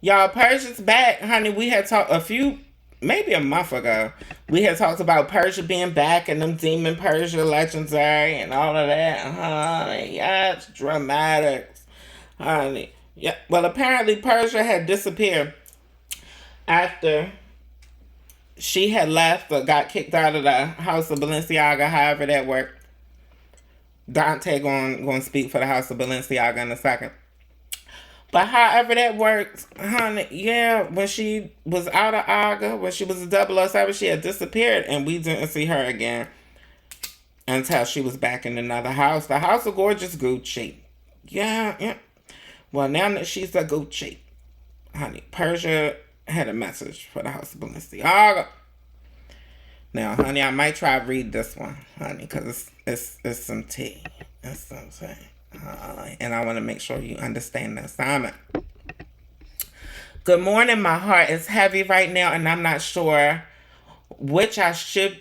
Y'all, Persia's back, honey. We had talked maybe a month ago. We had talked about Persia being back and them demon Persia legendary and all of that, honey. Yes, dramatics, honey. Yeah. Well, apparently Persia had disappeared after she had left or got kicked out of the House of Balenciaga. However that worked. Dante going to speak for the House of Balenciaga in a second. But however that works, honey, yeah, when she was out of Aga, when she was a 007, she had disappeared and we didn't see her again until she was back in another house. The House of Gorgeous Gucci. Yeah, yeah. Well, now that she's a Gucci, honey, Persia had a message for the House of Balenciaga. Now, honey, I might try to read this one, honey, because it's some tea. It's some tea. And I want to make sure you understand the assignment. Good morning. My heart is heavy right now, and I'm not sure which I should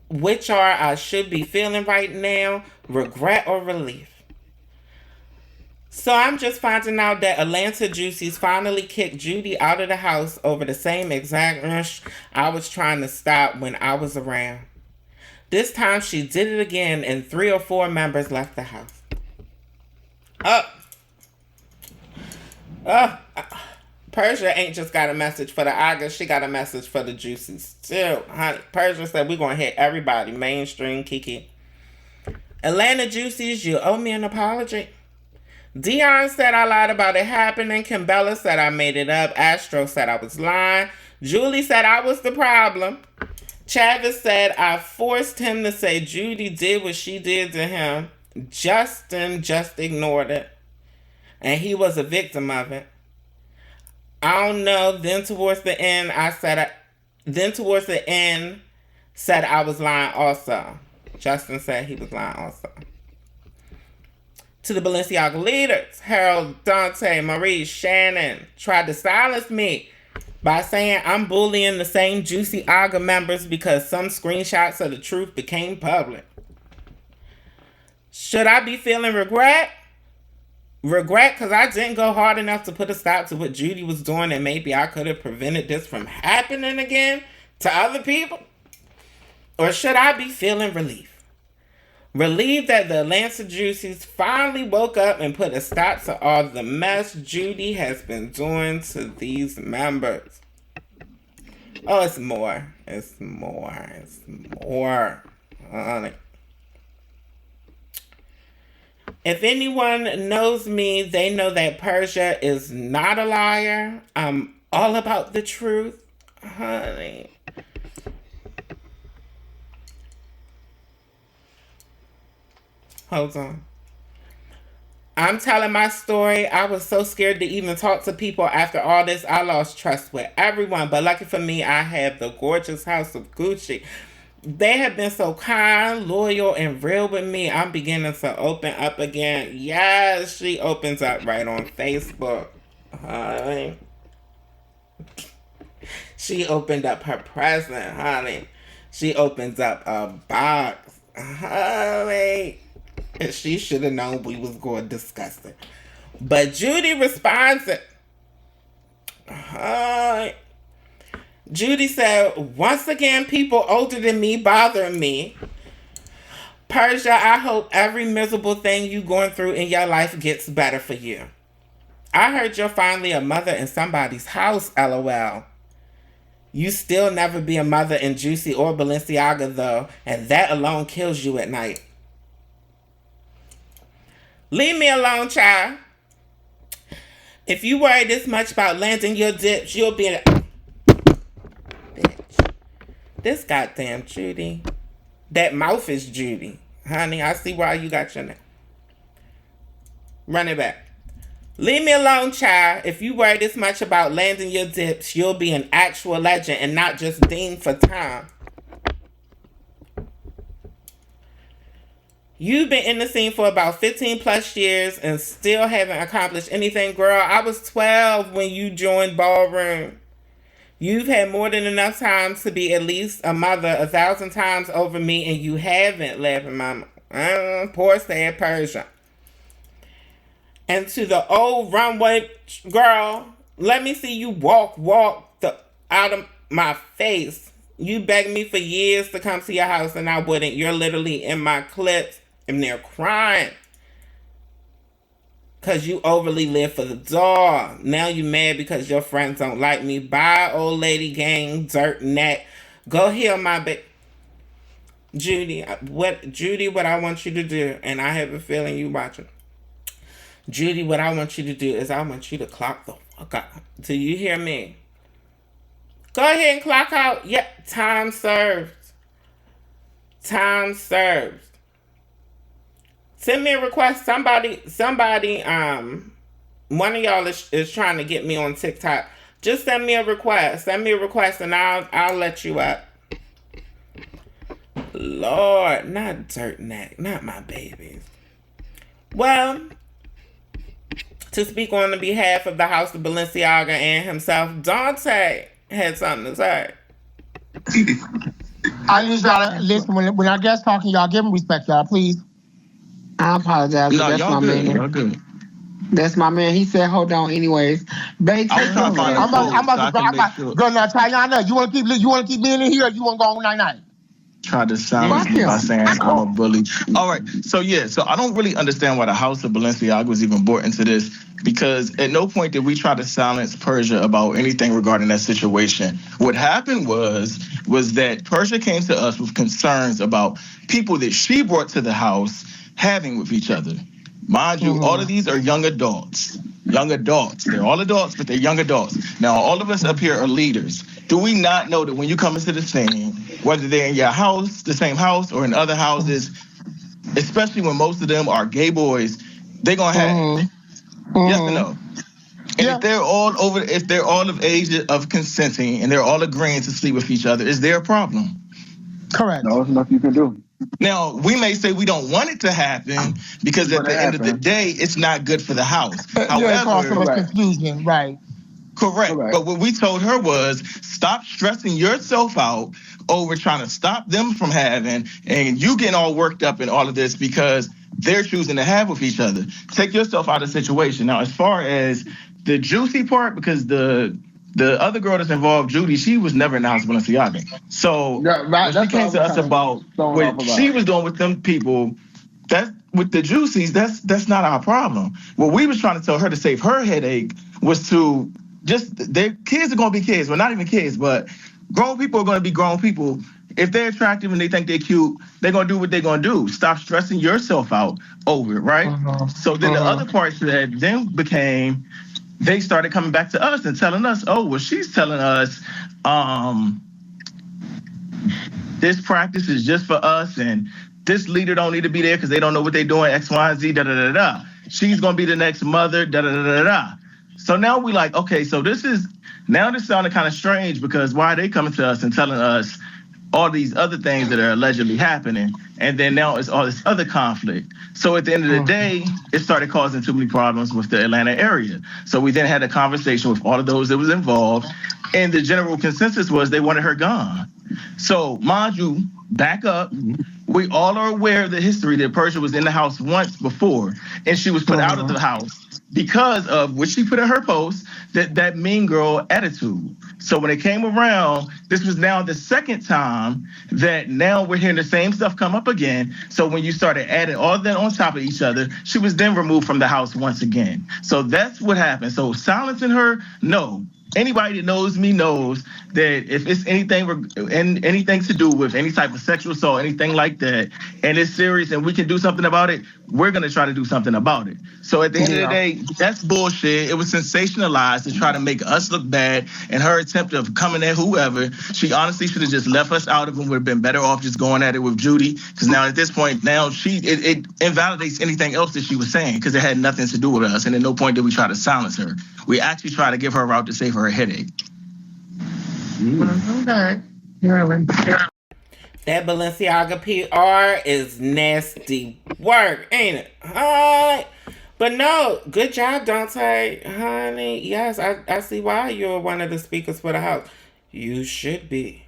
be feeling right now, regret or relief. So I'm just finding out that Atlanta Juicy's finally kicked Judy out of the house over the same exact rush I was trying to stop when I was around. This time she did it again, and 3 or 4 members left the house. Persia ain't just got a message for the Aga, she got a message for the Juicies too, honey. Persia said we're gonna hit everybody, mainstream Kiki. Atlanta Juicies, you owe me an apology. Dion said I lied about it happening. Kimbella said I made it up. Astro said I was lying. Julie said I was the problem. Chavis said I forced him to say Judy did what she did to him. Justin just ignored it. And he was a victim of it. I don't know. Then towards the end said I was lying also. Justin said he was lying also. To the Balenciaga leaders, Harold, Dante, Marie, Shannon tried to silence me by saying I'm bullying the same Juicy Aga members because some screenshots of the truth became public. Should I be feeling regret? Regret because I didn't go hard enough to put a stop to what Judy was doing, and maybe I could have prevented this from happening again to other people? Or should I be feeling relief? Relieved that the Atlanta Juicies finally woke up and put a stop to all the mess Judy has been doing to these members. Oh, it's more. It's more. It's more. Honey. If anyone knows me, they know that Persia is not a liar. I'm all about the truth. Honey. Hold on. I'm telling my story. I was so scared to even talk to people after all this. I lost trust with everyone. But lucky for me, I have the gorgeous House of Gucci. They have been so kind, loyal, and real with me. I'm beginning to open up again. Yes, she opens up right on Facebook. Honey. She opened up her present, honey. She opens up a box. Honey. And she should have known we was going to discuss it. But Judy responds it. Judy said, once again, people older than me bother me. Persia, I hope every miserable thing you going through in your life gets better for you. I heard you're finally a mother in somebody's house, LOL. You still never be a mother in Juicy or Balenciaga, though, and that alone kills you at night. Leave me alone, child. If you worry this much about landing your dips, you'll be in a... Bitch. This goddamn Judy. That mouth is Judy. Honey, I see why you got your name. Run it back. Leave me alone, child. If you worry this much about landing your dips, you'll be an actual legend and not just deemed for time. You've been in the scene for about 15 plus years and still haven't accomplished anything, girl. I was 12 when you joined Ballroom. You've had more than enough time to be at least a mother 1,000 times over me, and you haven't, laughing mama. Poor sad Persia. And to the old runway girl, Let me see you walk out of my face. You begged me for years to come to your house and I wouldn't. You're literally in my clips and they're crying. Because you overly live for the doll. Now you mad because your friends don't like me. Bye, old lady gang, dirt neck. Go heal my baby. Judy, what I want you to do, and I have a feeling you watching. Judy, what I want you to do is I want you to clock the fuck out. Do you hear me? Go ahead and clock out. Yep, time served. Time served. Send me a request. Somebody, one of y'all is trying to get me on TikTok. Just send me a request. Send me a request and I'll let you up. Lord, not dirt neck, not my babies. Well, to speak on the behalf of the House of Balenciaga and himself, Dante had something to say. I need y'all to listen when our guests talking. Y'all give them respect, y'all, please. I apologize. No, that's y'all my good. man. Y'all good. That's my man. He said, "Hold on." Anyways, babe, take I'm over. I'm about to go now. Tayana, you want to keep me in here, or you want to go on night? Tried to silence me by saying I'm a bully. All right, so I don't really understand why the House of Balenciaga was even brought into this, because at no point did we try to silence Persia about anything regarding that situation. What happened was that Persia came to us with concerns about people that she brought to the house having with each other. Mind you, all of these are young adults. Young adults. They're all adults, but they're young adults. Now, all of us up here are leaders. Do we not know that when you come into the scene, whether they're in your house, the same house, or in other houses, especially when most of them are gay boys, they're going to have yes or no? And if they're all of age of consenting and they're all agreeing to sleep with each other, is there a problem? Correct. No, there's nothing you can do. Now, we may say we don't want it to happen because at the end of the day, it's not good for the house. However, cause so much confusion, right? Correct. But what we told her was, stop stressing yourself out over trying to stop them from having, and you getting all worked up in all of this because they're choosing to have with each other. Take yourself out of the situation. Now, as far as the juicy part, because the other girl that's involved, Judy, she was never in the House of Balenciaga. So when she came to us about what she was doing with them people, that's with the juicies, that's not our problem. What we was trying to tell her to save her headache was to their kids are gonna be kids. Well, not even kids, but grown people are gonna be grown people. If they're attractive and they think they're cute, they're gonna do what they're gonna do. Stop stressing yourself out over it, right? So then the other part that then became, they started coming back to us and telling us, oh, well, she's telling us this practice is just for us and this leader don't need to be there because they don't know what they're doing, X, Y, and Z, da-da-da-da. She's going to be the next mother, da-da-da-da-da. So now we like, okay, so this sounded kind of strange because why are they coming to us and telling us all these other things that are allegedly happening, and then now it's all this other conflict. So at the end of the day, it started causing too many problems with the Atlanta area. So we then had a conversation with all of those that was involved, and the general consensus was they wanted her gone. So mind you, back up, we all are aware of the history that Persia was in the house once before, and she was put out of the house because of what she put in her post, that mean girl attitude. So when it came around, this was now the second time that now we're hearing the same stuff come up again. So when you started adding all that on top of each other, she was then removed from the house once again. So that's what happened. So silencing her, no. Anybody that knows me knows that if it's anything to do with any type of sexual assault, anything like that, and it's serious and we can do something about it, we're going to try to do something about it. So at the end of the day, that's bullshit. It was sensationalized to try to make us look bad, and her attempt of coming at whoever, she honestly should have just left us out of it. Would have been better off just going at it with Judy, because now at this point, now it invalidates anything else that she was saying because it had nothing to do with us, and at no point did we try to silence her. We actually try to give her a route to save her a headache. Okay. That Balenciaga PR is nasty work, ain't it? Hi. But no, good job, Dante. Honey, yes, I see why you're one of the speakers for the house. You should be.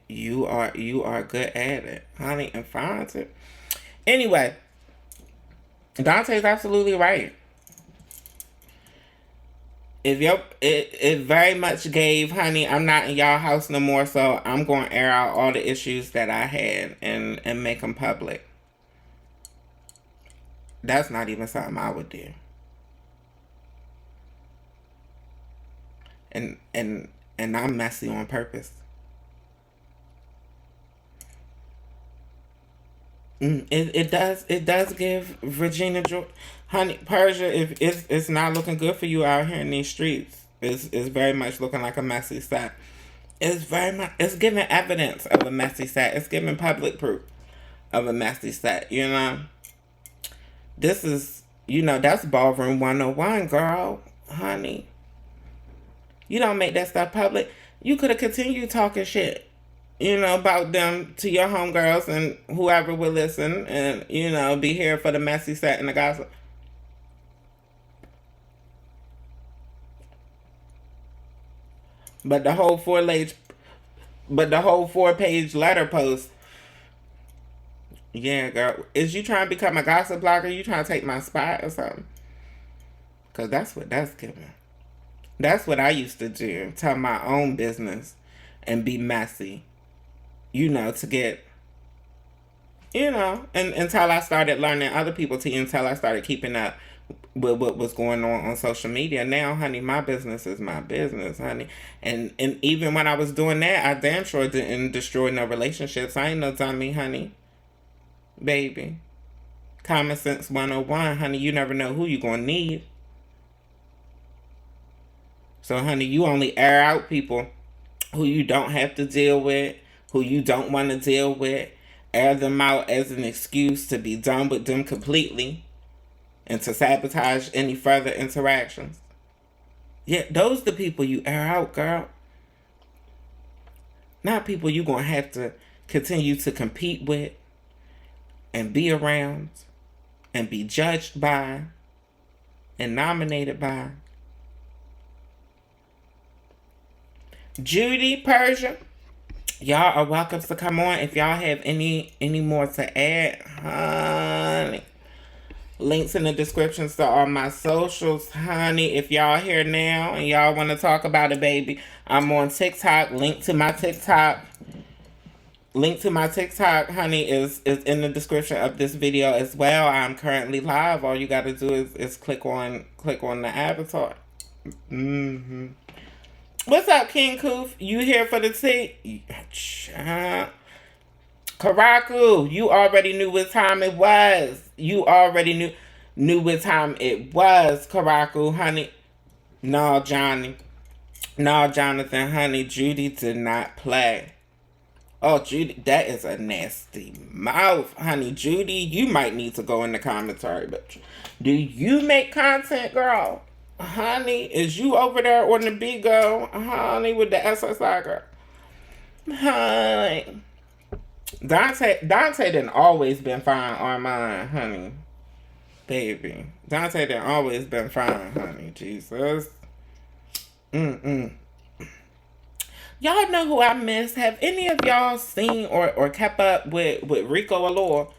You are good at it, honey, and fine too. Anyway, Dante's absolutely right. If it very much gave, honey, I'm not in y'all house no more, so I'm going to air out all the issues that I had and make them public. That's not even something I would do. And I'm messy on purpose. It does give Regina George, honey, Persia. If it's not looking good for you out here in these streets, it's very much looking like a messy set. It's giving evidence of a messy set. It's giving public proof of a messy set. You know, this is that's Ballroom 101, girl, honey. You don't make that stuff public. You could have continued talking shit, about them to your homegirls and whoever would listen and, be here for the messy set and the gossip. But the whole four-page letter post, yeah, girl, is you trying to become a gossip blogger? You trying to take my spot or something? Because that's what that's giving. That's what I used to do. Tell my own business and be messy. To get, and until I started learning other people tea, until I started keeping up with what was going on social media. Now, honey, my business is my business, honey. And even when I was doing that, I damn sure didn't destroy no relationships. I ain't no dummy, honey. Baby. Common sense 101, honey. You never know who you're going to need. So, honey, you only air out people who you don't have to deal with, who you don't want to deal with, air them out as an excuse to be done with them completely and to sabotage any further interactions. Yeah, those the people you air out, girl. Not people you going to have to continue to compete with and be around and be judged by and nominated by. Judy, Persia, y'all are welcome to come on if y'all have any more to add, honey. Links in the descriptions to all my socials, honey. If y'all here now and y'all want to talk about it, baby, I'm on TikTok. Link to my TikTok, honey, is in the description of this video as well. I'm currently live. All you got to do is click on the avatar. What's up, King Koof? You here for the tea? Karaku, you already knew what time it was. You already knew what time it was, Karaku, honey. No, Johnny. No, Jonathan, honey. Judy did not play. Oh, Judy, that is a nasty mouth, honey. Judy, you might need to go in the commentary, but do you make content, girl? Honey, is you over there on the Bigo, honey, with the SSI girl? Honey. Dante done always been fine on mine, honey. Baby. Dante done always been fine, honey. Jesus. Y'all know who I miss? Have any of y'all seen or kept up with Rico Allure?